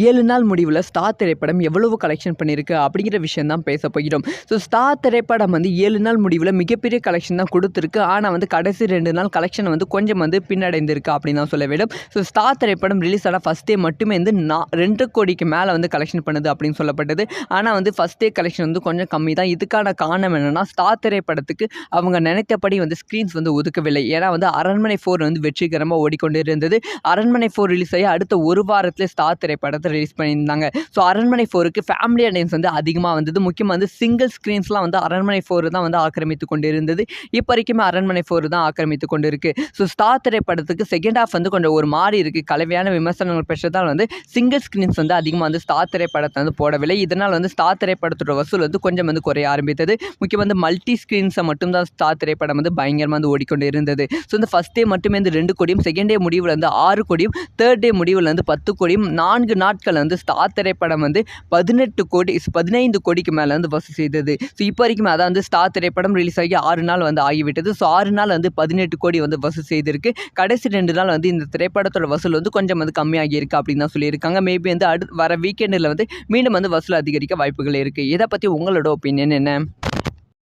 7 நாள் முடிவில் ஸ்டார் திரைப்படம் எவ்வளவு கலெக்ஷன் பண்ணியிருக்கு அப்படிங்கிற விஷயம் தான் பேச போகிறோம். ஸோ ஸ்டார் திரைப்படம் வந்து 7 நாள் முடிவில் மிகப்பெரிய கலெக்ஷன் தான் கொடுத்துருக்கு. ஆனால் வந்து கடைசி 2 நாள் கலெக்ஷன் வந்து கொஞ்சம் வந்து பின்னடைந்திருக்கு அப்படின்னு தான் சொல்ல வேண்டும். ஸோ ஸ்டார் திரைப்படம் ரிலீஸ் ஆன ஃபஸ்ட் டே மட்டுமே வந்து 2 கோடிக்கு மேலே வந்து கலெக்ஷன் பண்ணுது அப்படின்னு சொல்லப்பட்டது. ஆனால் வந்து ஃபஸ்ட் டே கலெக்ஷன் வந்து கொஞ்சம் கம்மி தான். இதுக்கான காரணம் என்னென்னா ஸ்டார் திரைப்படத்துக்கு அவங்க நினைத்தபடி வந்து ஸ்க்ரீன்ஸ் வந்து ஒதுக்கவில்லை. ஏன்னா வந்து அரண்மனை 4 வந்து வெற்றிகரமாக ஓடிக்கொண்டு இருந்தது. அரண்மனை 4 ரிலீஸ் ஆகி அடுத்த ஒரு வாரத்தில் ஸ்டார் திரைப்படத்தை ரிலீஸ் பண்ணியிருந்தாங்க. ஸோ அரண்மனை 4க்கு ஃபேமிலி ஆடியன்ஸ் வந்து அதிகமாக வந்தது. முக்கியமாக வந்து சிங்கிள் ஸ்க்ரீன்ஸ்லாம் வந்து அரண்மனை 4 தான் வந்து ஆக்கிரமித்து கொண்டு இருந்தது. இப்போ வரைக்குமே அரண்மனை 4 தான் ஆக்கிரமித்து கொண்டு இருக்கு. ஸோ ஸ்டார் திரைப்படத்துக்கு செகண்ட் ஹாஃப் வந்து கொஞ்சம் ஒரு மாதிரி இருக்குது. கலவையான விமர்சனங்கள் பெற்றதால் வந்து சிங்கிள் ஸ்க்ரீன்ஸ் வந்து அதிகமாக வந்து ஸ்டார் திரைப்படத்தை வந்து போடவில்லை. இதனால் வந்து ஸ்டார் திரைப்படத்தோட வசூல் வந்து கொஞ்சம் வந்து குறைய ஆரம்பித்தது. முக்கியமாக வந்து மல்டி ஸ்க்ரீன்ஸை மட்டும்தான் ஸ்டார் திரைப்படம் வந்து பயங்கரமாக வந்து ஓடிக்கொண்டு இருந்தது. ஸோ இந்த ஃபஸ்ட் டே மட்டுமே வந்து 2 கோடியும், செகண்ட் டே முடிவில் வந்து 6 கோடியும், தேர்ட் டே முடிவில் வந்து 10 கோடியும், 4 நாட்கள் வந்து ஸ்டார் திரைப்படம் வந்து 15 கோடிக்கு மேலே வந்து வசூல் செய்தது. ஸோ இப்போ வரைக்கும் அதான் வந்து ஸ்டார் திரைப்படம் ரிலீஸ் ஆகி 6 நாள் வந்து ஆகிவிட்டது. ஸோ 6 நாள் வந்து 18 கோடி வந்து வசூல் செய்திருக்கு. கடைசி 2 நாள் வந்து இந்த திரைப்படத்தோட வசூல் வந்து கொஞ்சம் வந்து கம்மியாகி இருக்கு அப்படின்னு தான் சொல்லியிருக்காங்க. மேபி வந்து வர வீக்கெண்டில் வந்து மீண்டும் வந்து வசூல் அதிகரிக்க வாய்ப்புகள் இருக்குது. இதை பற்றி உங்களோட ஒப்பீனியன் என்ன?